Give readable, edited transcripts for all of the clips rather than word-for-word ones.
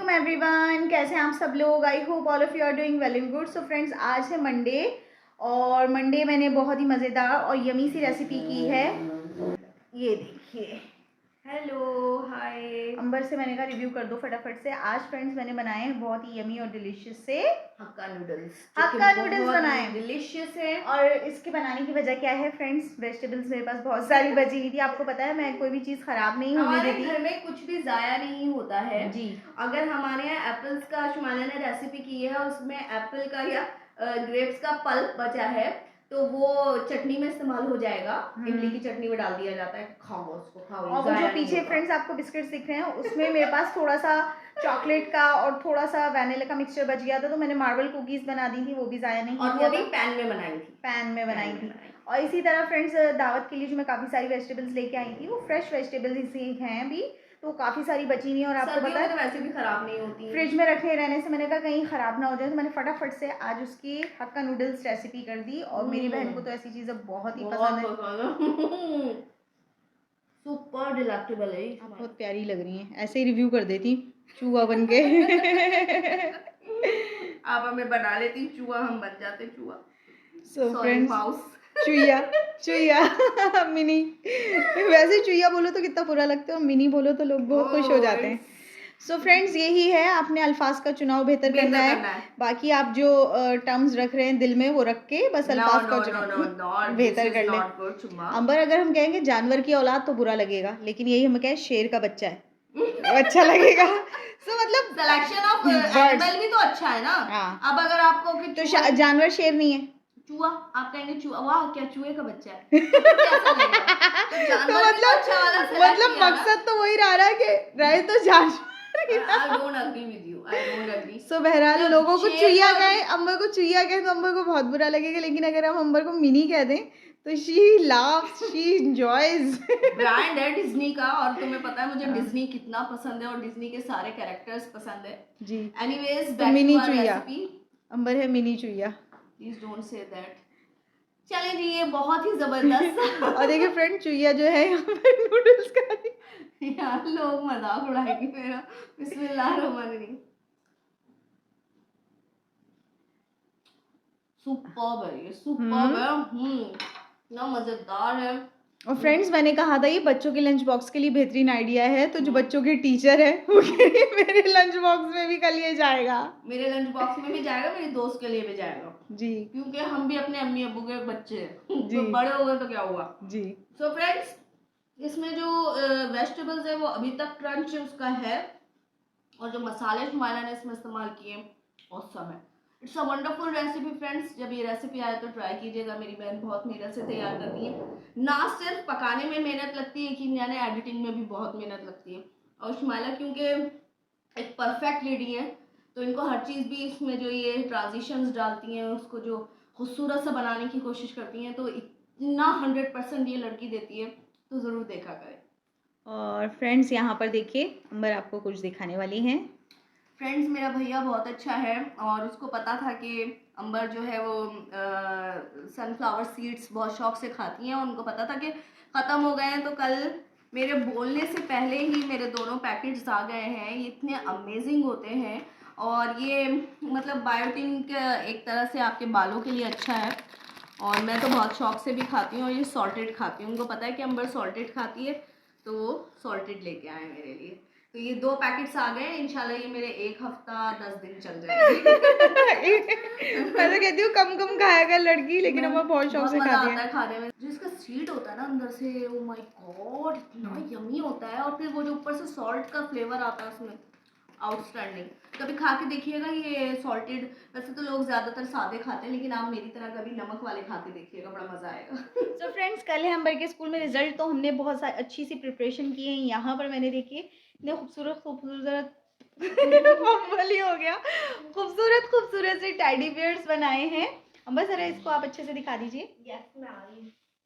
वालेकुम एवरीवन, कैसे हैं आप सब लोग। I hope all of you are doing well and good. So friends, आज है मंडे और मंडे मैंने बहुत ही मज़ेदार और यमी सी रेसिपी की है। ये देखिए, हेलो हाय। अंबर से मैंने कहा रिव्यू कर दो फटाफट से। आज फ्रेंड्स मैंने बनाए हैं बहुत ही यमी और डिलीशियस से हक्का नूडल्स। हक्का नूडल्स बनाए, डिलीशियस है। और इसके बनाने की वजह क्या है फ्रेंड्स, वेजिटेबल्स मेरे पास बहुत सारी बची हुई थी। आपको पता है मैं कोई भी चीज़ ख़राब नहीं होने देती। हमारे घर में कुछ भी ज़ाया नहीं होता है जी। अगर हमारे यहाँ एप्पल्स का शुमाना ने रेसिपी की है, उसमें एप्पल का या ग्रेप्स का पल्प बचा है तो वो चटनी में इस्तेमाल हो जाएगा। इमली की चटनी में डाल दिया जाता है, खाओ उसको, खाओ। और वो जो पीछे फ्रेंड्स आपको बिस्किट्स दिख रहे हैं उसमें मेरे पास थोड़ा सा चॉकलेट का और थोड़ा सा वैनिला का मिक्सचर बच गया था, तो मैंने मार्बल कुकीज़ बना दी थी, वो भी ज़ाया नहीं और किया वो भी था। पैन में बनाई थी। पैन में बनाई थी। और इसी तरह फ्रेंड्स दावत के लिए जो मैं काफ़ी सारी वेजिटेबल्स लेके आई थी वो फ्रेश वेजिटेबल्स ही हैं अभी, तो काफ़ी सारी बची हुई हैं। और आपको पता है तो वैसे भी खराब नहीं होती, फ्रिज में रखे रहने से मैंने कहा कहीं ख़राब ना हो जाए, तो मैंने फटाफट से आज उसकी हक्का नूडल्स रेसिपी कर दी। और मेरी बहन को तो ऐसी चीज़ें बहुत ही पसंद है। सुपर डिलेक्टेबल है। आप बहुत प्यारी लग रही हैं, ऐसे ही रिव्यू कर देती चूहा बन के। आप हमें बना लेती चूहा, हम बन जाते चूहा। So friends, mouse. चुईया चुईया मिनी। वैसे चुईया बोलो तो कितना बुरा लगता है और मिनी बोलो तो लोग बहुत खुश हो जाते हैं। सो फ्रेंड्स, यही है, आपने अल्फाज का चुनाव बेहतर करना है। बाकी आप जो टर्म्स रख रहे हैं दिल में वो रख के बस अल्फाज का चुनाव बेहतर कर लें। अंबर, अगर हम कहेंगे जानवर की औलाद तो बुरा लगेगा, लेकिन यही हम कहें शेर का बच्चा है वो अच्छा लगेगा। सो मतलब सिलेक्शन ऑफ एनिमल भी तो अच्छा है ना। हाँ। अब अगर आपको तो जानवर शेर नहीं है, चूहा, आप कहेंगे चूहा, वाह क्या चूहे का बच्चा है, तो कैसा लगेगा? तो जानवर भी तो अच्छा वाला select किया ना। मकसद तो वही रहा है कि रहे तो जानवर। I don't agree with you. I don't agree. सो बहरहाल लोगों को चुईया कहे, अंबर को चुईया कहे तो अंबर को बहुत बुरा लगेगा, लेकिन अगर हम अंबर को मिनी कह दें तो she laughs, she enjoys. Brand है डिज्नी का, और तुम्हें पता है मुझे डिज्नी कितना पसंद है और डिज्नी के सारे कैरेक्टर्स पसंद है जी। एनीवेज, तो मिनी चुईया अंबर है, मिनी चुईया। Please don't say that. चले जी, ये बहुत ही जबरदस्त। और देखिए फ्रेंड, चुईया जो है यहाँ पे नूडल्स का यार लोग मजाक उड़ाएंगे मेरा। बिस्मिल्लाहिर्रहमानिर्रहीम। सुपर्ब है ये, सुपर्ब है। ना मजेदार है। और फ्रेंड्स, मैंने कहा था ये बच्चों के लंच बॉक्स के लिए बेहतरीन आइडिया है, तो जो बच्चों के टीचर है मेरे लंच बॉक्स में भी कल ये जाएगा, मेरे लंच बॉक्स में भी जाएगा, मेरे दोस्त के लिए भी जाएगा जी, क्योंकि हम भी अपने अम्मी अब्बू के बच्चे हैं। तो बड़े हो गए तो क्या हुआ जी। सो फ्रेंड्स, इसमें जो वेजिटेबल्स है वो अभी तक क्रंच उसका है, और जो मसाले शुमाइला ने इसमें इस्तेमाल किए ऑसम है। It's a wonderful recipe friends. जब ये रेसिपी आए तो ट्राई कीजिएगा। मेरी बहन बहुत मेहनत से तैयार करती है, ना सिर्फ पकाने में मेहनत लगती है कि यानी एडिटिंग में भी बहुत मेहनत लगती है। और शुमाइला क्योंकि एक परफेक्ट लेडी है तो इनको हर चीज़ भी इसमें जो ये ट्रांजिशंस डालती हैं उसको जो खूबसूरत सा बनाने की कोशिश करती हैं, तो इतना 100% ये लड़की देती है, तो ज़रूर देखा करें। और फ्रेंड्स, यहाँ पर देखिए अंबर आपको कुछ दिखाने वाली हैं। फ्रेंड्स, मेरा भैया बहुत अच्छा है और उसको पता था कि अंबर जो है वो सनफ्लावर सीड्स बहुत शौक से खाती हैं, और उनको पता था कि ख़त्म हो गए हैं, तो कल मेरे बोलने से पहले ही मेरे दोनों पैकेट्स आ गए हैं। ये इतने अमेजिंग होते हैं और ये मतलब बायोटिन का एक तरह से आपके बालों के लिए अच्छा है, और मैं तो बहुत शौक से भी खाती हूँ। और ये सॉल्टेड खाती हूँ, उनको पता है कि अंबर सॉल्टेड खाती है तो वो सॉल्टेड लेके आए मेरे लिए। तो ये 2 पैकेट्स आ गए, इंशाल्लाह ये मेरे 1 हफ्ता 10 दिन चल जाएंगे। मैं तो कहती हूँ कम कम खाया कर लड़की, लेकिन अब बहुत शौक से खाती है। खाने में जो इसका सीड होता है ना अंदर से, ओ माय गॉड इतना यमी होता है, और फिर वो जो ऊपर से सॉल्ट का फ्लेवर आता है उसमें, आउटस्टैंडिंग। कभी खा के देखिएगा ये सॉल्टेड। वैसे तो लोग ज़्यादातर सादे खाते हैं, लेकिन आप मेरी तरह कभी नमक वाले खा के देखिएगा, बड़ा मज़ा आएगा। तो फ्रेंड्स, कल है अंबर के स्कूल में रिजल्ट, तो हमने बहुत अच्छी सी प्रिपरेशन की है। यहाँ पर मैंने देखिए इतने खूबसूरत खूबसूरत फंबली हो गया, खूबसूरत खूबसूरत से टेडी बियर्स बनाए हैं। अंबर जरा इसको आप अच्छे से दिखा दीजिए।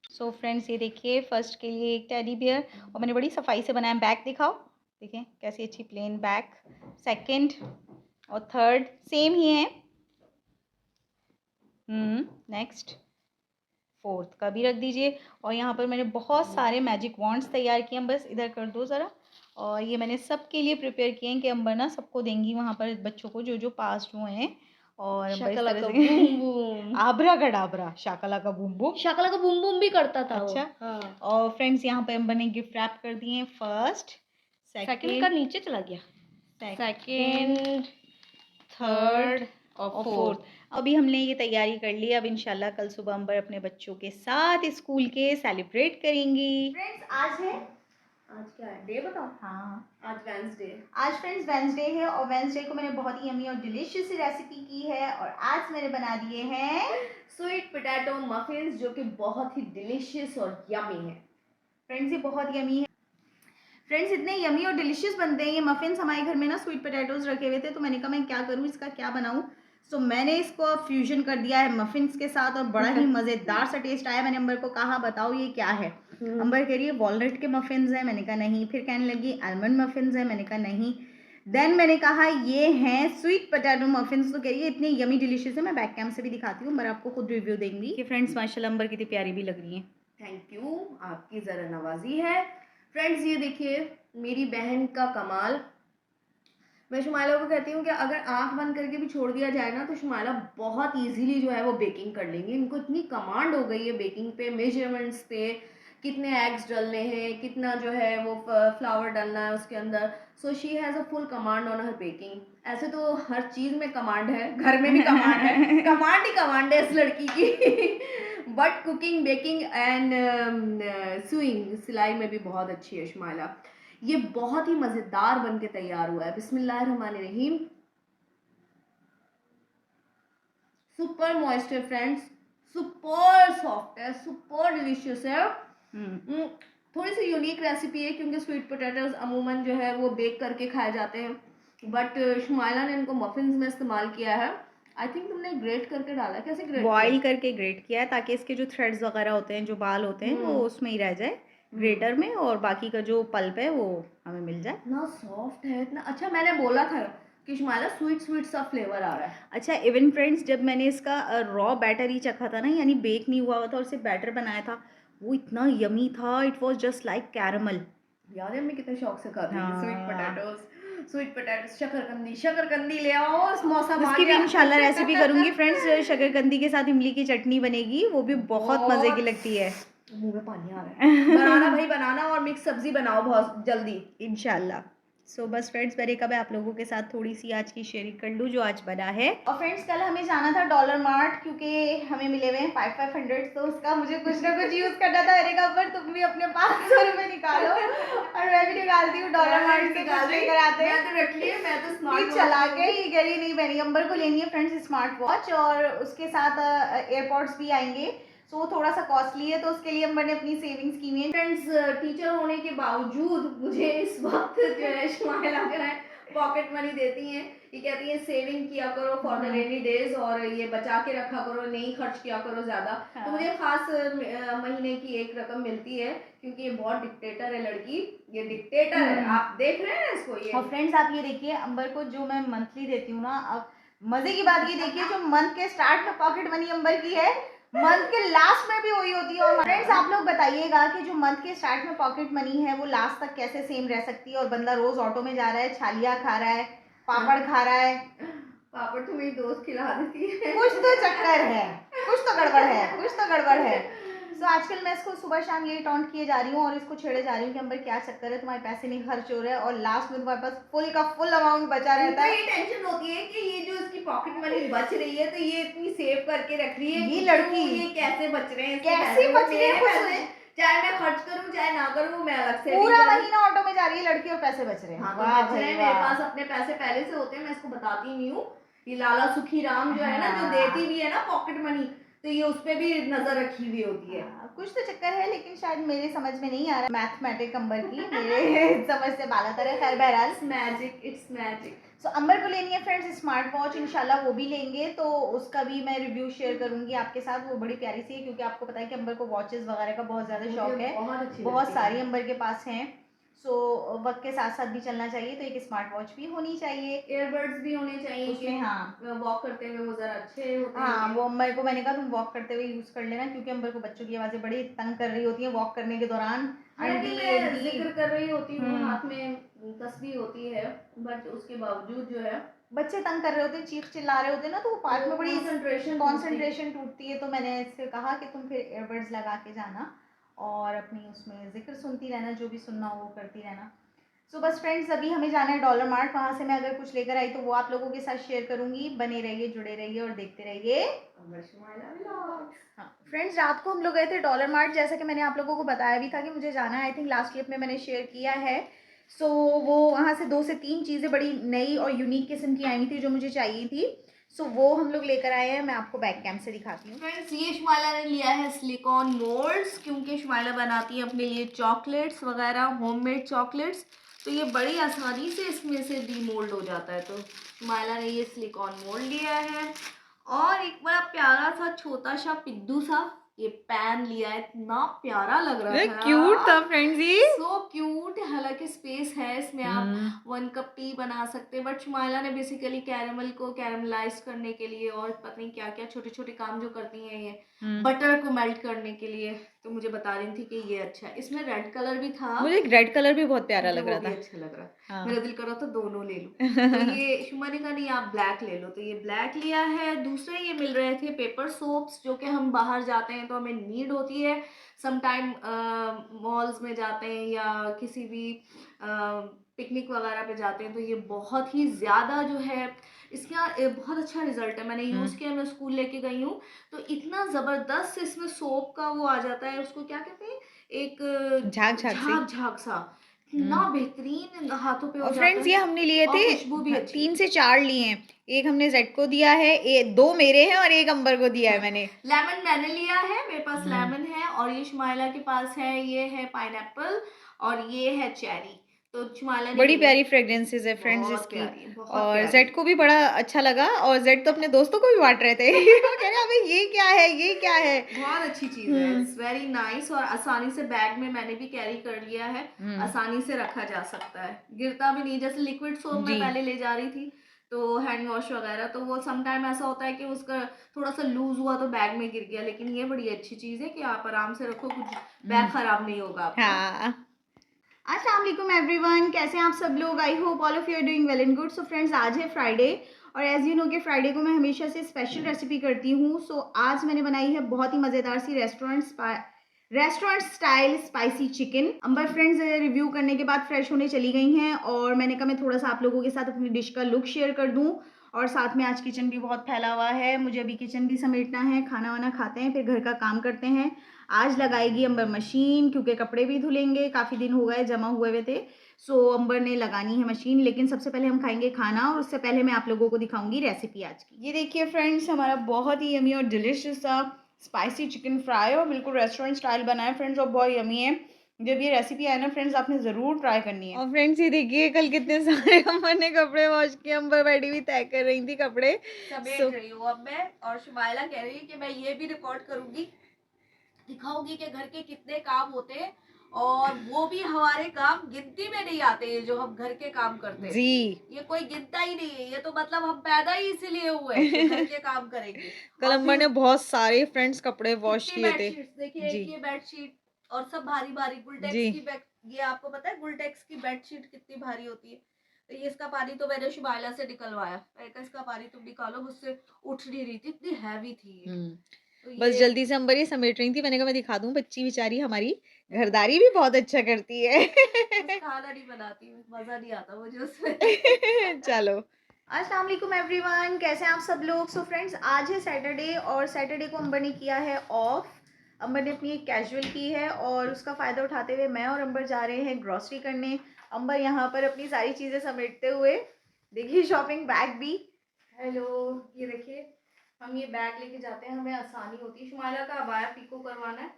सो फ्रेंड्स, ये देखिए फर्स्ट के लिए एक टेडी बियर, और मैंने बड़ी सफाई से बनाया। बैक दिखाओ, देखें कैसी अच्छी प्लेन बैक। सेकंड और थर्ड सेम ही है। नेक्स्ट फोर्थ का भी रख दीजिए। और यहाँ पर मैंने बहुत सारे मैजिक वॉन्ड्स तैयार किए हैं, बस इधर कर दो ज़रा। और ये मैंने सबके लिए प्रिपेयर किए हैं कि अंबर ना सबको देंगी वहाँ पर बच्चों को जो जो पास हुए हैं। और अंबर इस तरह शकलाका से बूम बूम। आबरा गडाबरा शाकला का boom boom. Shakalaka boom boom भी करता था वो। अच्छा। हाँ। और फ्रेंड्स यहाँ पे अंबर ने गिफ्ट रैप कर दिए हैं फर्स्ट, सेकंड का सेकंड, नीचे चला गया। सेकंड, सेकंड, थर्ड थर्ड और और फोर्थ। फोर्थ। अभी हमने ये तैयारी कर ली। अब इंशाल्लाह कल सुबह अंबर अपने बच्चों के साथ स्कूल के सेलिब्रेट करेंगी। फ्रेंड्स आज है, आज क्या है? डे बताओ। हाँ आज वेंसडे। आज फ्रेंड्स वेंसडे है और वेंसडे को मैंने बहुत ही यमी और डिलीशियस सी रेसिपी की है और आज मैंने बना दिए हैं स्वीट पोटैटो मफिन्स जो कि बहुत ही डिलीशियस और यमी है। फ्रेंड्स। ये बहुत यमी है फ्रेंड्स, इतने यमी और डिलीशियस बनते हैं ये मफिन्स। हमारे घर में ना स्वीट पोटैटोज रखे हुए थे तो मैंने कहा मैं क्या करूँ, इसका क्या बनाऊँ। सो मैंने इसको फ्यूजन कर दिया है मफिन्स के साथ और बड़ा ही मज़ेदार सा टेस्ट आया। मैंने अंबर को कहा बताओ ये क्या है। अंबर कह रही है वॉलनट के मफिन्स हैं। मैंने कहा नहीं। फिर कहने लगी आलमंड मफिन्स हैं। मैंने कहा नहीं। देन मैंने कहा ये हैं स्वीट पोटैटो मफिन्स। तो कह रही है इतनी यमी डिलीशियस है। मैं बैक कैम से भी दिखाती हूँ, मैं आपको खुद रिव्यू देंगी कि फ्रेंड्स माशाल्लाह अंबर कितनी प्यारी भी लग रही है। थैंक यू, आपकी ज़रा नवाजी है। फ्रेंड्स ये देखिए मेरी बहन का कमाल। मैं शुमाइला को कहती हूँ कि अगर आंख बंद करके भी छोड़ दिया जाए ना तो शुमाइला बहुत इजीली जो है वो बेकिंग कर लेंगी। इनको इतनी कमांड हो गई है बेकिंग पे, मेजरमेंट्स पे, कितने एग्स डालने हैं, कितना जो है वो फ्लावर डालना है उसके अंदर। So she has a full command on her baking. ऐसे तो हर चीज़ में कमांड है, घर में भी कमांड है, कमांड ही कमांड है इस लड़की की। But cooking, baking and sewing, सिलाई में भी बहुत अच्छी है शुमाइला। ये बहुत ही मज़ेदार बन के तैयार हुआ है। बिस्मिल्लाहिर्रहमानिर्रहीम। सुपर मॉइस्ट है फ्रेंड्स, सुपर सॉफ्ट है, सुपर डिलीशियस है। थोड़ी सी यूनिक रेसिपी है क्योंकि स्वीट पोटैटोज अमूमन जो है वो बेक करके खाए जाते हैं, बट शुमाइला ने इनको मफिन्स में इस्तेमाल किया है। आई थिंक तुमने ग्रेट करके डाला है। कैसे ग्रेट बॉईल करके ग्रेट किया है ताकि इसके जो थ्रेड्स वगैरह होते हैं, जो बाल होते हैं वो उसमें ही रह जाए ग्रेटर में और बाकी का जो पल्प है वो हमें मिल जाए। इतना सॉफ्ट है, इतना अच्छा। मैंने बोला था कि शुमाइला स्वीट स्वीट सा फ्लेवर आ रहा है। अच्छा इवन फ्रेंड्स जब मैंने इसका रॉ बैटर ही चखा था ना, यानी बेक नहीं हुआ हुआ था और सिर्फ बैटर बनाया था, वो इतना यमी था। It was just like caramel. याद है मैं कितने शौक से खाती थी स्वीट हाँ पोटैटोज। स्वीट पोटैटो, शकरकंदी, शकरकंदी ले आओ, मौसम आ उसकी भी गया। इंशाल्लाह रेसिपी करूंगी फ्रेंड्स। शकरकंदी के साथ इमली की चटनी बनेगी, वो भी बहुत मज़े की लगती है। मुंह में पानी आ रहा है। बनाना भाई बनाना और मिक्स सब्जी बनाओ बहुत जल्दी इंशाल्लाह। सो बस फ्रेंड्स मैंने कहा मैं आप लोगों के साथ थोड़ी सी आज की शेयरिंग कर लूँ जो आज बना है। और फ्रेंड्स कल हमें जाना था डॉलर मार्ट क्योंकि हमें मिले हुए हैं 500 तो उसका मुझे कुछ ना कुछ यूज़ करना था। मेरे कहा पर तुम भी अपने 500 रुपये निकालो और मैं भी निकालती हूँ डॉलर मार्ट से कुछ लेकर आते हैं। मैं तो रख लिए, मैं तो स्मार्ट चला के ये कह रही नहीं मैंने अंबर को लेनी है फ्रेंड्स स्मार्ट वॉच और उसके साथ एयरपॉड्स भी आएंगे। सो वो थोड़ा सा कॉस्टली है तो उसके लिए अंबर ने अपनी सेविंग्स की हुई है। फ्रेंड्स टीचर होने के बावजूद मुझे इस वक्त जो है शुमाइला जो है पॉकेट मनी देती हैं। ये कहती है सेविंग किया करो फॉर द रेनी डेज और ये बचा के रखा करो, नहीं खर्च किया करो ज़्यादा। तो मुझे खास महीने की एक रकम मिलती है क्योंकि ये बहुत डिक्टेटर है लड़की। ये डिक्टेटर है, आप देख रहे हैं इसको ये। और फ्रेंड्स आप ये देखिए अंबर को जो मैं मंथली देती हूँ ना, अब मजे की बात ये देखिए जो मंथ के स्टार्ट में पॉकेट मनी अंबर की है मंथ के लास्ट में भी वही होती है। और फ्रेंड्स आप लोग बताइएगा कि जो मंथ के स्टार्ट में पॉकेट मनी है वो लास्ट तक कैसे सेम रह सकती है। और बंदा रोज ऑटो में जा रहा है, छालिया खा रहा है, पापड़ खा रहा है। पापड़ तो मेरी दोस्त खिला देती है। कुछ तो चक्कर है, कुछ तो गड़बड़ है, कुछ तो गड़बड़ है। तो आजकल मैं इसको सुबह शाम यही टॉन्ट किए जा रही हूँ और इसको छेड़े जा रही हूँ कि अंबर क्या चक्कर है, तुम्हारे पैसे नहीं खर्च हो रहे हैं और लास्ट में तुम्हारे पास फुल का फुल अमाउंट बचा रहता है। ये टेंशन होती है कि ये जो इसकी पॉकेट मनी बच रही है तो ये इतनी सेव करके रख रही है, ये लड़की ये कैसे बच रहे हैं, कैसे बच रहे हैं पैसे, चाहे मैं खर्च करूं चाहे ना करूं मैं अलग से पूरा महीना ऑटो में जा रही है लड़की और पैसे बच रहे हैं। हाँ तो बच रहे हैं, मेरे पास अपने पैसे पहले से होते हैं, मैं इसको बताती नहीं हूँ। ये लाला सुखी राम जो है ना, जो देती भी है ना पॉकेट मनी, तो ये उस पर भी नजर रखी हुई होती है। कुछ तो चक्कर है लेकिन शायद मेरे समझ में नहीं आ रहा। मैथमेटिक अंबर की मेरे समझ से बाला तर है। खैर बहरहाल मैजिक, इट्स मैजिक। सो अंबर को लेनी है फ्रेंड्स स्मार्ट वॉच, इंशाल्लाह वो भी लेंगे तो उसका भी मैं रिव्यू शेयर करूंगी आपके साथ। वो बड़ी प्यारी सी है क्योंकि आपको पता है कि अंबर को वॉचेस वगैरह का बहुत ज़्यादा शौक है, बहुत सारी अंबर के पास हैं। सो वक्त के साथ साथ भी चलना चाहिए तो एक स्मार्ट वॉच भी होनी चाहिए, एयरबड्स भी होने चाहिए उसमें। हाँ वॉक करते हुए वो ज़रा अच्छे होते हैं। हाँ वो अंबर को मैंने कहा तुम वॉक करते हुए यूज़ कर लेना क्योंकि अंबर को बच्चों की आवाज़ें बड़ी तंग कर रही होती हैं वॉक करने के दौरान। हालांकि आंटी मैं आंटी जिक्र कर रही होती हूँ, हम्म हाथ में तस्बीह होती है, बट उसके बावजूद जो है बच्चे तंग कर रहे होते हैं, चीख चिल्ला रहे होते हैं ना, तो वो पार्क में बड़ी कंसंट्रेशन टूटती है। तो मैंने इससे कहा कि तुम फिर एयरबड्स लगा के जाना और अपनी उसमें जिक्र सुनती रहना, जो भी सुनना हो वो करती रहना। सो बस फ्रेंड्स, अभी हमें जाना है डॉलर मार्ट। वहाँ से मैं अगर कुछ लेकर आई तो वो आप लोगों के साथ शेयर करूँगी। बने रहिए, जुड़े रहिए और देखते रहिए। हाँ फ्रेंड्स, रात को हम लोग गए थे डॉलर मार्ट, जैसा कि मैंने आप लोगों को बताया भी था कि मुझे जाना है। आई थिंक लास्ट क्लिप में मैंने शेयर किया है। सो वो वहाँ से 2 से 3 चीज़ें बड़ी नई और यूनिक किस्म की आई थी जो मुझे चाहिए थी। सो वो हम लोग लेकर आए हैं। मैं आपको बैक कैम से दिखाती हूँ। फ्रेंड्स, ये शुमाइला ने लिया है सिलिकॉन मोल्ड्स, क्योंकि शुमाइला बनाती है अपने लिए चॉकलेट्स वगैरह, होममेड चॉकलेट्स। तो ये बड़ी आसानी से इसमें से डीमोल्ड हो जाता है। तो शुमाइला ने ये सिलिकॉन मोल्ड लिया है। और एक बड़ा प्यारा सा छोटा सा पिद्दू सा ये पैन लिया है, इतना प्यारा लग रहा था, क्यूट था फ्रेंड्स ये। So cute. हालांकि स्पेस है इसमें, आप 1 कप टी बना सकते हैं, बट शुमाइला ने बेसिकली कैरमल को कैरमलाइज करने के लिए और पता नहीं क्या क्या छोटे छोटे काम जो करती हैं ये बटर को मेल्ट करने के लिए, तो मुझे बता रही थी कि ये अच्छा है। इसमें रेड कलर भी था, मुझे रेड कलर भी बहुत प्यारा लग रहा था, अच्छा लग रहा। हाँ। मेरा दिल कर रहा था दोनों ले लूं। तो ये शुमा ने कहा नहीं आप ब्लैक ले लो, तो ये ब्लैक लिया है। दूसरे ये मिल रहे थे पेपर सोप्स, जो कि हम बाहर जाते हैं तो हमें नीड होती है। समटाइम मॉल्स में जाते हैं या किसी भी पिकनिक वगैरह पे जाते हैं, तो ये बहुत ही ज़्यादा जो है इसका बहुत अच्छा रिजल्ट है। मैंने यूज़ किया, मैं स्कूल लेके गई हूँ, तो इतना ज़बरदस्त इसमें सोप का वो आ जाता है, उसको क्या कहते हैं, एक झाग सा, इतना बेहतरीन हाथों पे हो और जाता फ्रेंड्स है। ये हमने लिए और थे, खुशबू भी अच्छी 3 से 4 लिए हैं। एक हमने जेड को दिया है, 2 मेरे हैं और एक अंबर को दिया है मैंने। लेमन मैंने लिया है, मेरे पास लेमन है, और ये शुमाइला के पास है, ये है पाइनएप्पल और ये है चेरी। तो शुमाइला ने बड़ी प्यारी फ्रेग्रेंसेस है फ्रेंड्स इसकी। और जेड को भी बड़ा अच्छा लगा, और जेड तो अपने दोस्तों को भी बांट रहे थे। वो कह रहे अबे ये क्या है, ये क्या है। बहुत अच्छी चीज है, इट्स वेरी नाइस। और आसानी से बैग में मैंने भी कैरी कर लिया है, आसानी से रखा जा सकता है, गिरता भी नहीं। जैसे लिक्विड सोप मैं पहले ले जा रही थी, तो हैंड वॉश वगैरह, तो वो समटाइम ऐसा होता है कि उसका थोड़ा सा लूज हुआ तो बैग में गिर गया। लेकिन ये बड़ी अच्छी चीज है कि आप आराम से रखो, कुछ बैग खराब नहीं होगा आपका। हाँ। अस्सलाम वालेकुम एवरीवन, कैसे हैं आप सब लोग। I hope all of you are doing well and good. So friends, आज है फ्राइडे, और एज यू नो कि फ्राइडे को मैं हमेशा से स्पेशल रेसिपी करती हूँ। सो आज मैंने बनाई है बहुत ही मज़ेदार सी रेस्टोरेंट स्टाइल स्पाइसी चिकन। अंबर फ्रेंड्स रिव्यू करने के बाद फ्रेश होने चली गई हैं, और मैंने कहा मैं थोड़ा सा आप लोगों के साथ अपनी डिश का लुक शेयर कर दूँ। और साथ में आज किचन भी बहुत फैला हुआ है, मुझे अभी किचन भी समेटना है। खाना वाना खाते हैं, फिर घर का काम करते हैं। आज लगाएगी अंबर मशीन, क्योंकि कपड़े भी धुलेंगे, काफ़ी दिन हो गए जमा हुए हुए थे। सो अंबर ने लगानी है मशीन। लेकिन सबसे पहले हम खाएंगे खाना, और उससे पहले मैं आप लोगों को दिखाऊंगी रेसिपी आज की। ये देखिए फ्रेंड्स, हमारा बहुत ही यमी और डिलिशियस सा स्पाइसी चिकन फ्राई, और बिल्कुल रेस्टोरेंट स्टाइल बना है फ्रेंड्स, और बहुत यमी है। जब ये रेसिपी आए ना फ्रेंड्स, आपने ज़रूर ट्राई करनी है। और फ्रेंड्स ये देखिए, कल कितने सारे अंबर ने कपड़े वॉश किए। अंबर बैठी हुई तय कर रही थी कपड़े समेट रही हूँ अब मैं, और शुमाइला कह रही है कि मैं ये भी रिकॉर्ड करूंगी, दिखाऊंगी कि घर के कितने काम होते हैं, और वो भी हमारे काम गिनती में नहीं आते हैं जो हम घर के काम करते हैं जी। ये कोई गिनता ही नहीं है, ये तो मतलब हम पैदा ही इसीलिए हुए हैं कि घर के काम करेंगे। कल अंबर ने बहुत सारे फ्रेंड्स कपड़े वॉश किए थे। देखिए एक ये बेडशीट, और सब भारी भारी गुलटेक्स की ये आपको पता है गुलटेक्स की बेडशीट कितनी भारी होती है। तो ये इसका पानी तो मैंने शुमाइला से निकलवाया, मैंने कहा इसका पानी तुम निकालो, मुझसे उठ नहीं रही थी, इतनी हैवी थी ये। तो बस जल्दी से अंबर ये समेट रही थी। मैंने कहा मैं दिखा दूं, बच्ची बेचारी हमारी घरदारी भी बहुत अच्छा करती है। खाना नहीं बनाती, मजा नहीं आता मुझे उसमें। चलो, अस्सलाम वालेकुम एवरीवन, कैसे हैं आप सब लोग। सो फ्रेंड्स, आज है सैटरडे, और सैटरडे को अंबर ने किया है ऑफ। अंबर ने अपनी एक कैजुअल की है, और उसका फ़ायदा उठाते हुए मैं और अंबर जा रहे हैं ग्रॉसरी करने। अंबर यहाँ पर अपनी सारी चीज़ें समेटते हुए, देखिए शॉपिंग बैग भी। हेलो, ये देखिए हम ये बैग लेके जाते हैं, हमें आसानी होती है। शुमाइला का अबाया पिको करवाना है,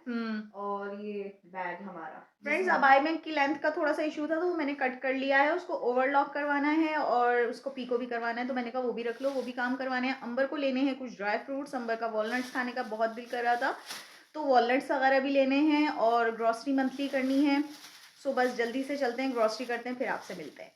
और ये बैग हमारा। फ्रेंड्स, अबाया में की लेंथ का थोड़ा सा इशू था, तो वो मैंने कट कर लिया है। उसको ओवरलॉक करवाना है और उसको पिको भी करवाना है, तो मैंने कहा वो भी रख लो, वो भी काम करवाने हैं। अंबर को लेने हैं कुछ ड्राई फ्रूट्स, अंबर का वॉलनट्स खाने का बहुत दिल कर रहा था, तो वॉलनट्स वगैरह भी लेने हैं, और ग्रॉसरी मंथली करनी है। सो बस जल्दी से चलते हैं, ग्रॉसरी करते हैं, फिर आपसे मिलते हैं।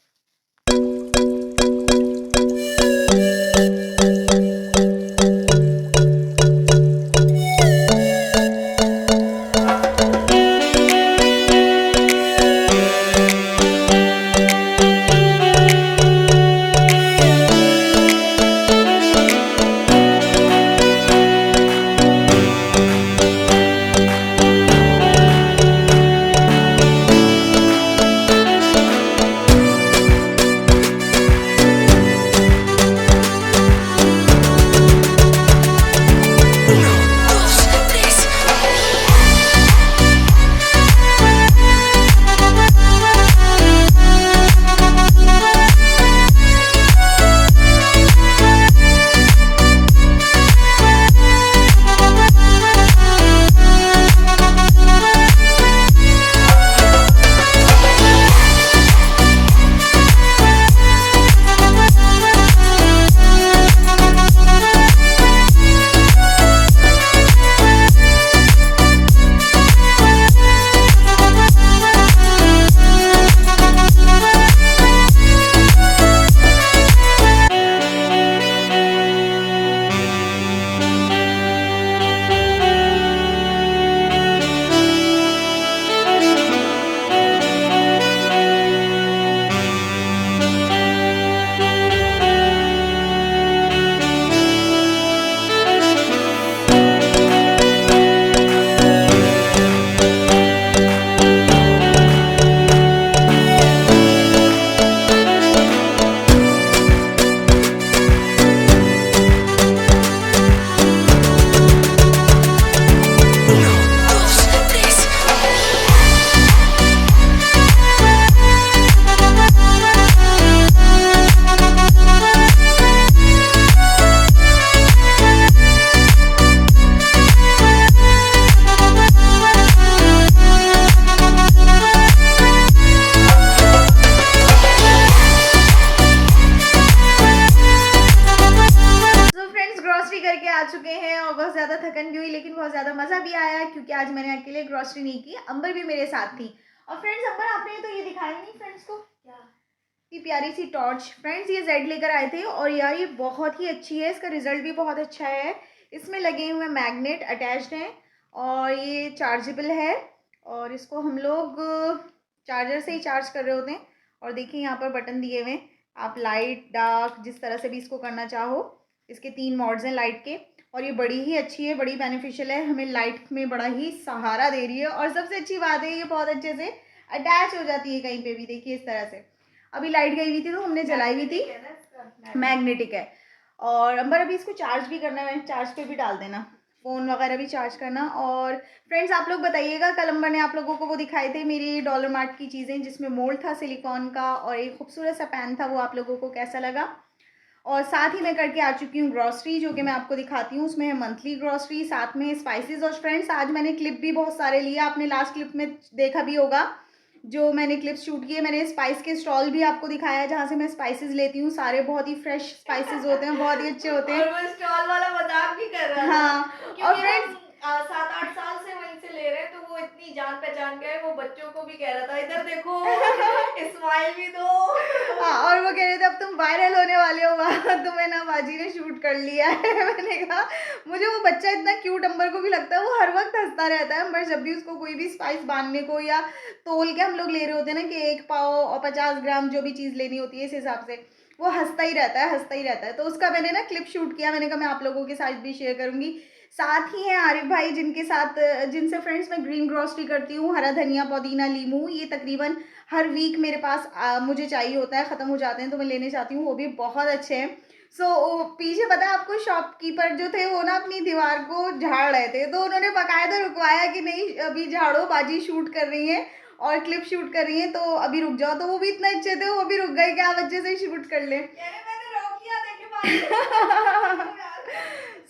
चुके हैं और बहुत ज़्यादा थकन भी हुई, लेकिन बहुत ज़्यादा मज़ा भी आया क्योंकि आज मैंने अकेले ग्रॉसरी नहीं की, अंबर भी मेरे साथ थी। और फ्रेंड्स, अंबर आपने तो ये दिखाया नहीं फ्रेंड्स को, इतनी प्यारी सी टॉर्च। फ्रेंड्स ये जेड लेकर आए थे और यार ये बहुत ही अच्छी है, इसका रिजल्ट भी बहुत अच्छा है। इसमें लगे हुए मैग्नेट अटैच्ड हैं और ये चार्जेबल है और इसको हम लोग चार्जर से ही चार्ज कर रहे होते हैं। और देखिए यहाँ पर बटन दिए हुए हैं, आप लाइट डार्क जिस तरह से भी इसको करना चाहो। इसके 3 मोड्स हैं लाइट के और ये बड़ी ही अच्छी है, बड़ी बेनिफिशियल है, हमें लाइट में बड़ा ही सहारा दे रही है। और सबसे अच्छी बात है ये बहुत अच्छे से अटैच हो जाती है कहीं पे भी, देखिए इस तरह से। अभी लाइट गई हुई थी तो हमने जलाई हुई थी, मैग्नेटिक है। और अंबर अभी इसको चार्ज भी करना है, चार्ज पे भी डाल देना, फ़ोन वगैरह भी चार्ज करना। और फ्रेंड्स आप लोग बताइएगा, कल अंबर ने आप लोगों को वो दिखाए थे मेरी डॉलर मार्ट की चीज़ें जिसमें मोल्ड था सिलिकॉन का और एक खूबसूरत सा पैन था, वो आप लोगों को कैसा लगा। और साथ ही मैं करके आ चुकी हूँ ग्रॉसरी, जो कि मैं आपको दिखाती हूँ। उसमें है मंथली ग्रॉसरी, साथ में स्पाइसेस। और फ्रेंड्स आज मैंने क्लिप भी बहुत सारे लिए, आपने लास्ट क्लिप में देखा भी होगा जो मैंने क्लिप्स शूट किए। मैंने स्पाइस के स्टॉल भी आपको दिखाया जहाँ से मैं स्पाइसेस लेती हूँ, सारे बहुत ही फ्रेश स्पाइसेस होते हैं, बहुत ही अच्छे होते हैं। और वो स्टॉल वाला मजाक भी कर रहा था। हाँ, और क्योंकि फ्रेंड्स हम 7-8 साल से वहीं से ले रहे हैं, तो वो इतनी जान पहचान गए, वो बच्चों को भी कह रहा था इधर देखो, स्माइल भी दो। हाँ, और वो कह रहे थे अब तुम वायरल होने वाले हो, वाह तुम्हें ना बाजी ने शूट कर लिया है। मैंने कहा मुझे वो बच्चा इतना क्यूट अंबर को भी लगता है, वो हर वक्त हंसता रहता है। अंबर जब भी उसको कोई भी स्पाइस बांधने को या तोल के हम लोग ले रहे होते हैं ना कि 1 पाव और 50 ग्राम जो भी चीज़ लेनी होती है इस हिसाब से, वो हंसता ही रहता है, हंसता ही रहता है। तो उसका मैंने ना क्लिप शूट किया, मैंने कहा मैं आप लोगों के साथ भी शेयर करूंगी। साथ ही हैं आरिफ भाई जिनसे फ्रेंड्स मैं ग्रीन ग्रॉसरी करती हूँ, हरा धनिया पुदीना नींबू, ये तकरीबन हर वीक मेरे पास मुझे चाहिए होता है, ख़त्म हो जाते हैं तो मैं लेने जाती हूँ, वो भी बहुत अच्छे हैं। पीछे पता है आपको, शॉपकीपर जो थे वो ना अपनी दीवार को झाड़ रहे थे, तो उन्होंने बाकायदा रुकवाया कि नहीं अभी झाड़ो, बाजी शूट कर रही हैं और क्लिप शूट कर रही हैं, तो अभी रुक जाओ। तो वो भी इतने अच्छे थे, वो भी रुक गए कि आप अच्छे से शूट कर लें। मैंने रोक लिया, देखे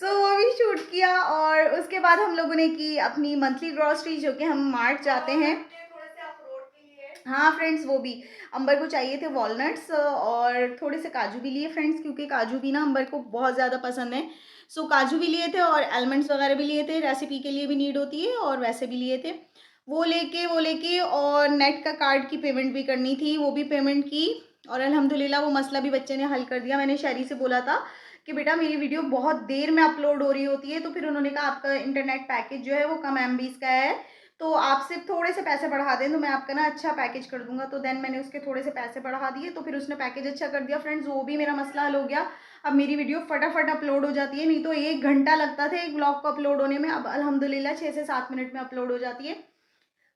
वो भी शूट किया। और उसके बाद हम लोगों ने की अपनी मंथली ग्रॉसरी, जो कि हम मार्ट जाते हैं। थोड़े से अखरोट भी लिए। हाँ फ्रेंड्स, वो भी अंबर को चाहिए थे वॉलनट्स और थोड़े से काजू भी लिए फ्रेंड्स, क्योंकि काजू भी ना अंबर को बहुत ज़्यादा पसंद है। काजू भी लिए थे और आलमंड्स वगैरह भी लिए थे, रेसिपी के लिए भी नीड होती है और वैसे भी लिए थे। वो लेके और नेट का कार्ड की पेमेंट भी करनी थी, वो भी पेमेंट की। और अल्हम्दुलिल्लाह वो मसला भी बच्चे ने हल कर दिया। मैंने शहरी से बोला था कि बेटा मेरी वीडियो बहुत देर में अपलोड हो रही होती है, तो फिर उन्होंने कहा आपका इंटरनेट पैकेज जो है वो कम MBs का है, तो आप सिर्फ थोड़े से पैसे बढ़ा दें तो मैं आपका ना अच्छा पैकेज कर दूंगा। तो देन मैंने उसके थोड़े से पैसे बढ़ा दिए, तो फिर उसने पैकेज अच्छा कर दिया फ्रेंड्स, वो भी मेरा मसला हल हो गया। अब मेरी वीडियो फटाफट अपलोड हो जाती है, नहीं तो 1 घंटा लगता था एक ब्लॉग को अपलोड होने में, अब अल्हम्दुलिल्लाह 6 से 7 मिनट में अपलोड हो जाती है।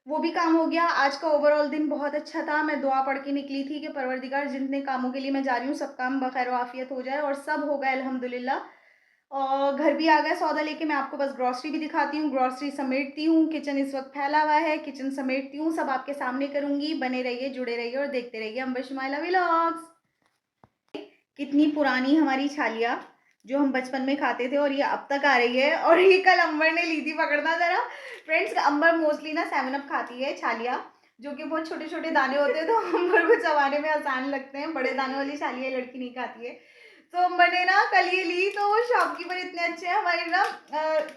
वो भी काम हो गया। आज का ओवरऑल दिन बहुत अच्छा था। मैं दुआ पढ़ के निकली थी कि परवरदिगार जितने कामों के लिए मैं जा रही हूँ सब काम बखैर आफियत हो जाए, और सब हो गए अल्हम्दुलिल्लाह। और घर भी आ गया सौदा लेके। मैं आपको बस ग्रॉसरी भी दिखाती हूँ, ग्रॉसरी समेटती हूँ, किचन इस वक्त फैला हुआ है, किचन समेटती हूँ, सब आपके सामने करूँगी। बने रहिए, जुड़े रहिए और देखते रहिए अंबर शुमाइला व्लॉग्स। कितनी पुरानी हमारी छालिया जो हम बचपन में खाते थे और ये अब तक आ रही है, और ये कल अंबर ने ली थी, पकड़ना जरा फ्रेंड्स। अंबर मोस्टली ना 7 अप खाती है छालिया, जो कि बहुत छोटे छोटे दाने होते हैं, तो अंबर को चबाने में आसान लगते हैं। बड़े दाने वाली छालिया लड़की नहीं खाती है। तो अंबर ने ना कल ये ली, तो वो शॉपकीपर इतने अच्छे हैं हमारे ना,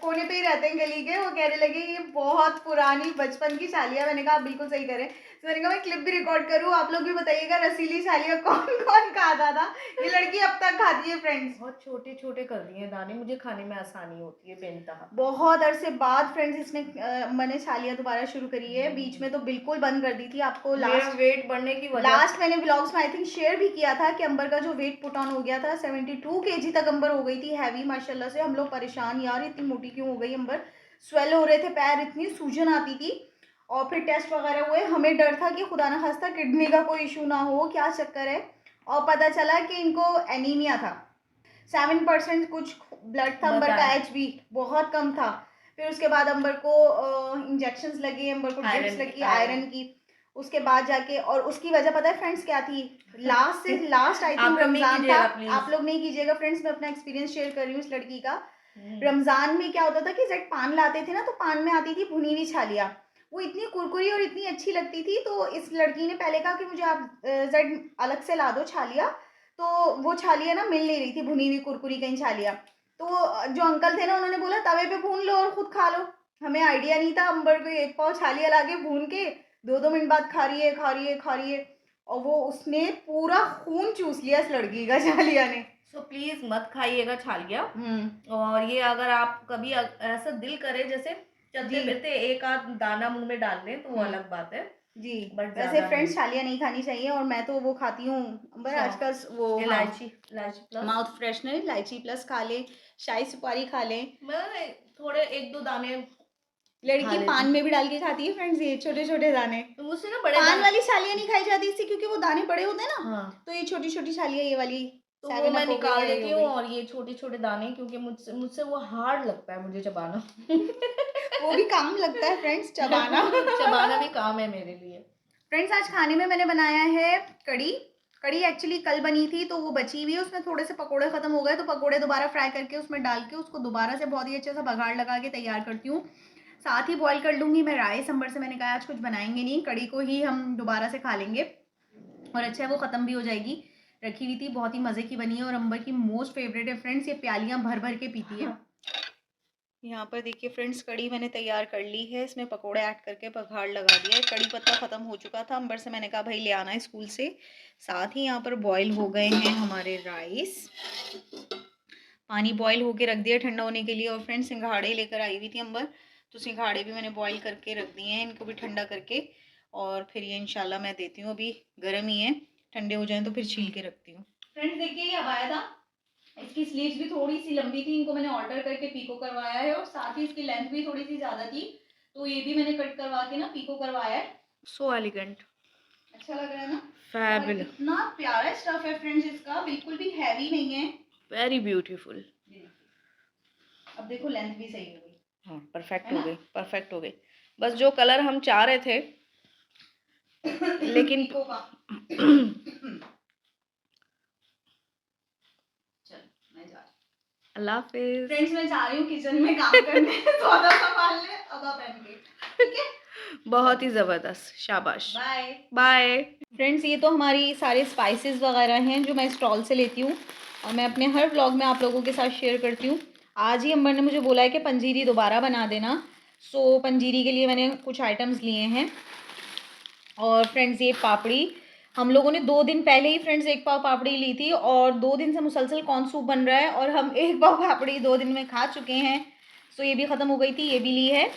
कोने पे ही रहते हैं गली के, वो कहने लगे ये बहुत पुरानी बचपन की छालिया। मैंने कहा आप बिल्कुल सही करें, तो मैंने कहा मैं क्लिप भी रिकॉर्ड करूँ, आप लोग भी बताइएगा रसीली छालिया कौन कौन खाता था। ये लड़की अब तक खाती है फ्रेंड्स। बहुत छोटे छोटे कर दिए दाने, मुझे खाने में आसानी होती है बेनतहा। बहुत अरसे बाद फ्रेंड्स इसने मैंने छालिया दोबारा शुरू करी है, बीच में तो बिल्कुल बंद कर दी थी। आपको मेरा वेट बढ़ने की वजह लास्ट मैंने व्लॉग्स में आई थिंक शेयर भी किया था कि अंबर का जो वेट पुट ऑन हो गया था, 72 kg तक अंबर हो गई थी हैवी माशाल्लाह से। हम लोग परेशान, यार इतनी मोटी क्यों हो गई अंबर, स्वेल हो रहे थे पैर, इतनी सूजन आती थी। और फिर टेस्ट वगैरह हुए, हमें डर था कि खुदा ना खास्ता किडनी का कोई इशू ना हो, क्या चक्कर है। और पता चला कि इनको एनीमिया था, 7% कुछ ब्लड था अंबर का, HB बहुत कम था। फिर उसके बाद अंबर को इंजेक्शंस लगे, अंबर को ड्रिप्स लगी आयरन की। उसके बाद जाके, और उसकी वजह पता है फ्रेंड्स क्या थी, लास्ट से लास्ट आई थिंक रमजान था। आप लोग नहीं कीजिएगा फ्रेंड्स, मैं अपना एक्सपीरियंस शेयर कर रही हूँ इस लड़की का। रमजान में क्या होता था कि जब पान लाते थे ना, तो पान में आती थी भुनी हुई छालिया, वो इतनी कुरकुरी और इतनी अच्छी लगती थी। तो इस लड़की ने पहले कहा कि मुझे आप जेड अलग से ला दो छालिया, तो वो छालिया ना मिल नहीं रही थी, भुनी हुई कुरकुरी कहीं छालिया। तो तो जो अंकल थे ना उन्होंने बोला तवे पे भून लो और खुद खा लो। हमें आइडिया नहीं था, अंबर को 1 पाव छालिया लाके भून के 2-2 मिनट बाद खा रही है, खा रही है, खा रही है, और वो उसने पूरा खून चूस लिया इस लड़की का छालिया ने। सो प्लीज मत खाइएगा छालिया। हम्म। और ये अगर आप कभी ऐसा दिल करे जैसे चलते जी। फिरते एक आध दाना मुंह में डाल लें तो वो अलग बात है, जी। बट वैसे ज्यादा फ्रेंड्स नहीं। छालिया नहीं खानी चाहिए, और मैं तो वो खाती हूँ अंबर आजकल वो, हाँ, इलायची, इलायची प्लस माउथ फ्रेशनर इलायची प्लस खा ले, शाही सुपारी खा ले। मैं थोड़े 1-2 दाने लड़की खा लेती पान हूँ। में भी डाल के खाती है फ्रेंड्स, ये छोटे छोटे दाने। तो मुझसे ना बड़े पान दाने, वाली छालियाँ नहीं खाई जाती इससे, क्योंकि वो दाने बड़े होते हैं ना, हाँ, तो ये छोटी छोटी छालियाँ, ये वाली तो वो 7 मैं अप हो गई निकाल या ये देती हो हूँ, गई। और ये छोटे छोटे दाने क्योंकि मुझसे मुझसे वो हार्ड लगता है मुझे चबाना। वो भी काम लगता है फ्रेंड्स, चबाना। चबाना भी काम है मेरे लिए। फ्रेंड्स आज खाने में मैंने बनाया है कड़ी। कड़ी एक्चुअली कल बनी थी तो वो बची हुई है, उसमें थोड़े से पकोड़े खत्म हो गए, तो पकोड़े दोबारा फ्राई करके उसमें डाल के उसको दोबारा से बहुत ही अच्छे से बघाड़ लगा के तैयार करती हूँ। साथ ही बॉईल कर लूँगी मैं राइस। अंबर से मैंने कहा आज कुछ बनाएंगे नहीं, कड़ी को ही हम दोबारा से खा लेंगे, और अच्छा है वो ख़त्म भी हो जाएगी। रखी हुई थी, बहुत ही मज़े की बनी है, और अंबर की मोस्ट फेवरेट है फ्रेंड्स, ये प्यालियाँ भर भर के पीती है। यहाँ पर देखिए फ्रेंड्स कड़ी मैंने तैयार कर ली है, इसमें पकोड़े ऐड करके बघाड़ लगा दिया है। कड़ी पत्ता ख़त्म हो चुका था, अंबर से मैंने कहा भाई ले आना है स्कूल से। साथ ही यहाँ पर बॉईल हो गए हैं हमारे राइस, पानी बॉईल होके रख दिया ठंडा होने के लिए। और फ्रेंड्स सिंघाड़े लेकर आई हुई थी अंबर, तो सिंघाड़े भी मैंने बॉईल करके रख दिए हैं, इनको भी ठंडा करके, और फिर ये इंशाल्लाह मैं देती हूँ। अभी गर्म ही है, ठंडे हो जाएं तो फिर छील के रखती हूँ। फ्रेंड्स देखिए ये आया था, इसकी स्लीव्स भी थोड़ी सी लंबी थी, इनको मैंने ऑल्टर करके पीको करवाया है, और साथ ही इसकी लेंथ भी थोड़ी सी ज़्यादा थी, तो ये भी मैंने कट करवा के ना पीको करवाया है। सो एलिगेंट, अच्छा लग रहा है ना, और फैबुलस, इतना प्यारा स्टफ है फ्रेंड्स इसका, बिल्कुल भी हैवी नहीं है। Very beautiful. अब देखो लेंथ भी सही हो गई। हाँ, परफेक्ट है हो ना? गई, परफेक्ट हो गई। बस जो कलर हम चाह रहे थे लेकिन पीको का। चल मैं जा रही हूँ। अल्लाह हाफिज। फ्रेंड्स मैं जा रही हूँ किचन में काम करने, सौदा संभालने, अब आप पहन के, ठीक है? बहुत ही ज़बरदस्त, शाबाश, बाय बाय। फ्रेंड्स। ये तो हमारी सारे स्पाइसेस वगैरह हैं जो मैं स्टॉल से लेती हूँ, और मैं अपने हर व्लॉग में आप लोगों के साथ शेयर करती हूँ। आज ही अंबर ने मुझे बोला है कि पंजीरी दोबारा बना देना, सो पंजीरी के लिए मैंने कुछ आइटम्स लिए हैं। और फ्रेंड्स ये पापड़ी हम लोगों ने 2 दिन पहले ही फ्रेंड्स 1 पाव पापड़ी ली थी, और 2 दिन से मुसलसल कॉर्न सूप बन रहा है, और हम 1 पाव पापड़ी 2 दिन में खा चुके हैं। सो ये भी ख़त्म हो गई थी, ये भी ली है।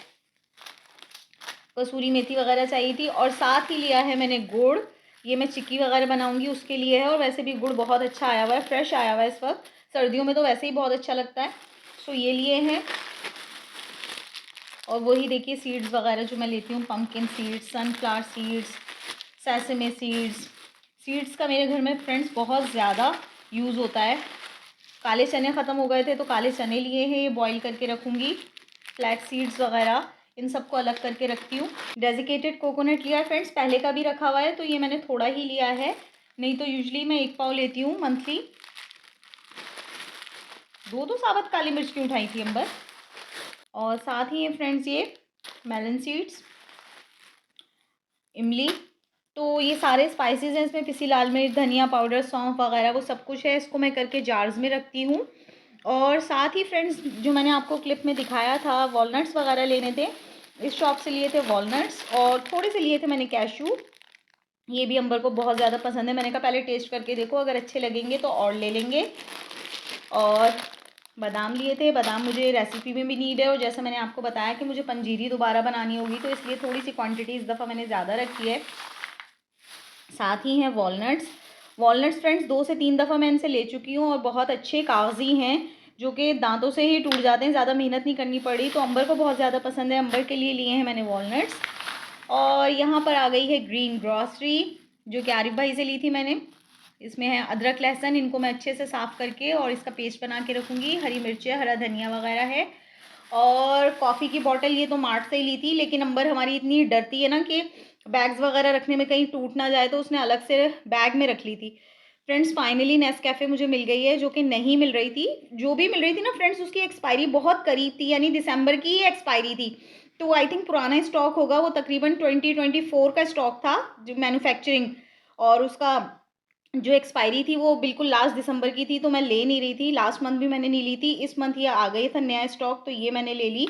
कसूरी मेथी वगैरह चाहिए थी, और साथ ही लिया है मैंने गुड़, ये मैं चिक्की वगैरह बनाऊंगी उसके लिए है। और वैसे भी गुड़ बहुत अच्छा आया हुआ है, फ्रेश आया हुआ है इस वक्त, सर्दियों में तो वैसे ही बहुत अच्छा लगता है। सो ये लिए हैं। और वही देखिए सीड्स वगैरह जो मैं लेती हूँ, pumpkin seeds, sunflower seeds, sesame seeds. Seeds का मेरे घर में फ्रेंड्स बहुत ज़्यादा यूज़ होता है। काले चने ख़त्म हो गए थे तो काले चने लिए हैं, ये बॉईल करके रखूँगी। फ्लैक्स सीड्स वगैरह इन सबको अलग करके रखती हूँ। डेजिकेटेड कोकोनट लिया है फ्रेंड्स, पहले का भी रखा हुआ है, तो ये मैंने थोड़ा ही लिया है, नहीं तो यूजली मैं 1 पाव लेती हूँ मंथली। 2 साबुत काली मिर्च क्यों उठाई थी अंबर। और साथ ही फ्रेंड्स ये मेलन सीड्स, इमली, तो ये सारे स्पाइसेस हैं इसमें, पिसी लाल मिर्च, धनिया पाउडर, सौंफ वगैरह वो सब कुछ है। इसको मैं करके जार्स में रखती हूँ। और साथ ही फ्रेंड्स जो मैंने आपको क्लिप में दिखाया था, वॉलनट्स वगैरह लेने थे, इस शॉप से लिए थे वॉलनट्स, और थोड़े से लिए थे मैंने कैशू। ये भी अंबर को बहुत ज़्यादा पसंद है, मैंने कहा पहले टेस्ट करके देखो, अगर अच्छे लगेंगे तो और ले लेंगे। और बादाम लिए थे, बादाम मुझे रेसिपी में भी नीड है, और जैसे मैंने आपको बताया कि मुझे पंजीरी दोबारा बनानी होगी, तो इसलिए थोड़ी सी क्वांटिटी इस दफ़ा मैंने ज़्यादा रखी है। साथ ही हैं वॉलनट्स। वॉलनट्स फ्रेंड्स 2 से 3 दफ़ा मैं इनसे ले चुकी हूँ, और बहुत अच्छे कागजी हैं, जो कि दांतों से ही टूट जाते हैं, ज़्यादा मेहनत नहीं करनी पड़ी, तो अंबर को बहुत ज़्यादा पसंद है, अंबर के लिए लिए हैं मैंने वॉलनट्स। और यहाँ पर आ गई है ग्रीन ग्रॉसरी, जो कि आरिफ भाई से ली थी मैंने। इसमें है अदरक लहसुन, इनको मैं अच्छे से साफ़ करके और इसका पेस्ट बना के रखूँगी। हरी मिर्चें, हरा धनिया वगैरह है। और कॉफ़ी की बॉटल ये तो मार्ट से ही ली थी, लेकिन अंबर हमारी इतनी डरती है ना कि बैग्स वगैरह रखने में कहीं टूट ना जाए, तो उसने अलग से बैग में रख ली थी। फ्रेंड्स फाइनली नेस्कैफ़े मुझे मिल गई है, जो कि नहीं मिल रही थी। जो भी मिल रही थी ना फ्रेंड्स, उसकी एक्सपायरी बहुत करीब थी, यानी दिसंबर की ही एक्सपायरी थी। तो आई थिंक पुराना स्टॉक होगा, वो तकरीबन 2024 का स्टॉक था जो मैन्युफैक्चरिंग, और उसका जो एक्सपायरी थी वो बिल्कुल लास्ट दिसंबर की थी, तो मैं ले नहीं रही थी। लास्ट मंथ भी मैंने नहीं ली थी, इस मंथ ये आ गई था नया स्टॉक, तो ये मैंने ले ली।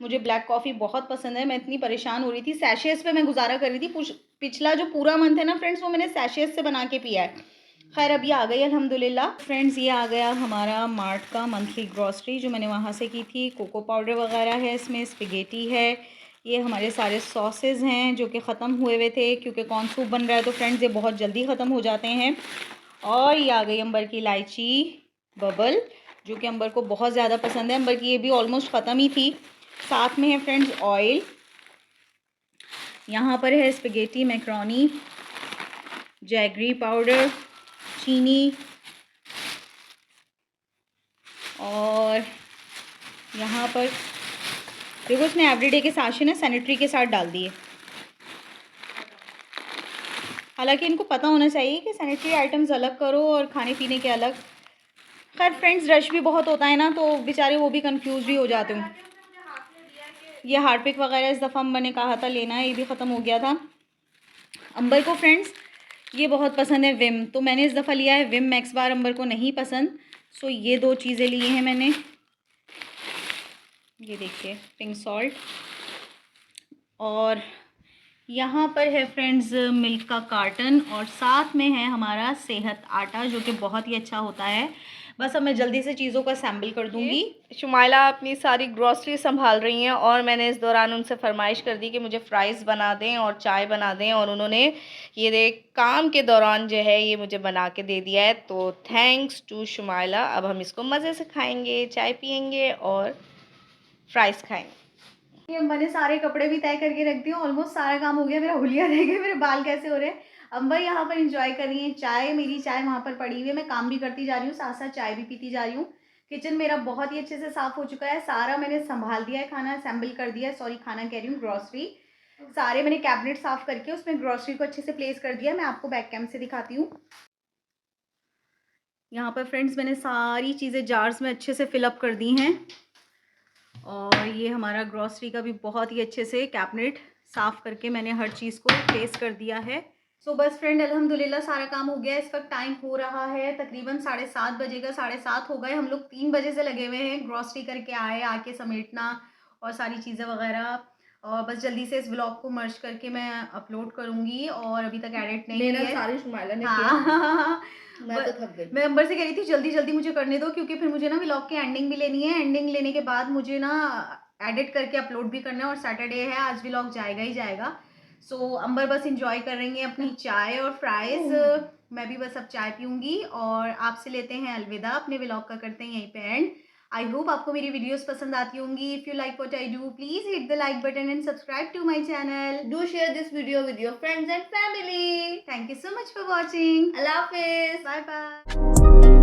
मुझे ब्लैक कॉफ़ी बहुत पसंद है, मैं इतनी परेशान हो रही थी, सैशेस पे मैं गुजारा कर रही थी। पिछला जो पूरा मंथ है ना फ्रेंड्स, वो मैंने सैशेस से बना के पिया है। खैर अब ये आ गई अल्हम्दुलिल्लाह। फ्रेंड्स ये आ गया हमारा मार्ट का मंथली ग्रॉसरी, जो मैंने वहाँ से की थी। कोको पाउडर वगैरह है इसमें, स्पेगेटी है, ये हमारे सारे सॉसेज हैं जो कि ख़त्म हुए थे, क्योंकि कॉर्न सूप बन रहा है तो फ्रेंड्स ये बहुत जल्दी ख़त्म हो जाते हैं। और ये आ गई अंबर की इलायची बबल, जो कि अंबर को बहुत ज़्यादा पसंद है। अंबर की ये भी ऑलमोस्ट ख़त्म ही थी। साथ में है फ्रेंड्स ऑयल, यहाँ पर है स्पेगेटी मैक्रोनी, जैगरी पाउडर, चीनी, और यहाँ पर देखो इसने एवरीडे के साशे ना सैनिटरी के साथ डाल दिए। हालांकि इनको पता होना चाहिए कि सैनिटरी आइटम्स अलग करो और खाने पीने के अलग। खैर फ्रेंड्स रश भी बहुत होता है ना, तो बेचारे वो भी कंफ्यूज भी हो जाते हैं। ये हार्पिक वगैरह इस दफ़ा अम्बर ने कहा था लेना है, ये भी ख़त्म हो गया था। अंबर को फ्रेंड्स ये बहुत पसंद है विम, तो मैंने इस दफ़ा लिया है विम मैक्स बार, अंबर को नहीं पसंद। सो ये 2 चीज़ें लिए हैं मैंने। ये देखिए पिंक सॉल्ट, और यहाँ पर है फ्रेंड्स मिल्क का कार्टन, और साथ में है हमारा सेहत आटा, जो कि बहुत ही अच्छा होता है। बस अब मैं जल्दी से चीज़ों का सैम्पल कर दूँगी। शुमाइला अपनी सारी ग्रॉसरी संभाल रही हैं, और मैंने इस दौरान उनसे फरमाइश कर दी कि मुझे फ़्राइज़ बना दें और चाय बना दें, और उन्होंने ये देख काम के दौरान जो है ये मुझे बना के दे दिया है। तो थैंक्स टू शुमाइला। अब हम इसको मज़े से खाएंगे, चाय पियेंगे और फ़्राइज़ खाएंगे। मैंने सारे कपड़े भी तय करके रख दिए, ऑलमोस्ट सारा काम हो गया। मेरा हुलिया रह गया, मेरे बाल कैसे हो रहे हैं। अम्बर यहाँ पर एंजॉय कर रही है चाय, मेरी चाय वहाँ पर पड़ी हुई है। मैं काम भी करती जा रही हूँ, साथ साथ चाय भी पीती जा रही हूँ। किचन मेरा बहुत ही अच्छे से साफ़ हो चुका है, सारा मैंने संभाल दिया है, खाना असेंबल कर दिया है, सॉरी खाना कह रही हूँ ग्रॉसरी। सारे मैंने कैबिनेट साफ़ करके उसमें ग्रॉसरी को अच्छे से प्लेस कर दिया। मैं आपको बैक कैम से दिखाती हूँ। यहाँ पर फ्रेंड्स मैंने सारी चीज़ें जार्स में अच्छे से फिलअप कर दी हैं, और ये हमारा ग्रॉसरी का भी बहुत ही अच्छे से कैबिनेट साफ़ करके मैंने हर चीज़ को प्लेस कर दिया है। सो बस फ्रेंड अल्हम्दुलिल्लाह सारा काम हो गया। इस वक्त टाइम हो रहा है तकरीबन 7:30 बजेगा, 7:30 हो गए। हम लोग 3 बजे से लगे हुए हैं, ग्रॉसरी करके आए, आके समेटना और सारी चीज़ें वगैरह, और बस जल्दी से इस व्लॉग को मर्ज करके मैं अपलोड करूँगी, और अभी तक एडिट नहीं है। सारी शुमाइला ने हाँ मैं तो थक गई। मैं अंबर से कह रही थी जल्दी जल्दी मुझे करने दो, क्योंकि फिर मुझे ना व्लॉग की एंडिंग भी लेनी है। एंडिंग लेने के बाद मुझे ना एडिट करके अपलोड भी करना है, और सैटरडे है, आज व्लॉग जाएगा ही जाएगा। सो अंबर बस इंजॉय कर रही है अपनी चाय और फ्राइज़। मैं भी बस अब चाय पीऊँगी, और आपसे लेते हैं अलविदा। अपने व्लॉग का करते हैं यहीं पे एंड। आई होप आपको मेरी वीडियोस पसंद आती होंगी। If you like what I do, please hit the like button and subscribe to my channel. Do share this video with your friends and family. Thank you so much for watching. Allah Hafiz. Bye bye.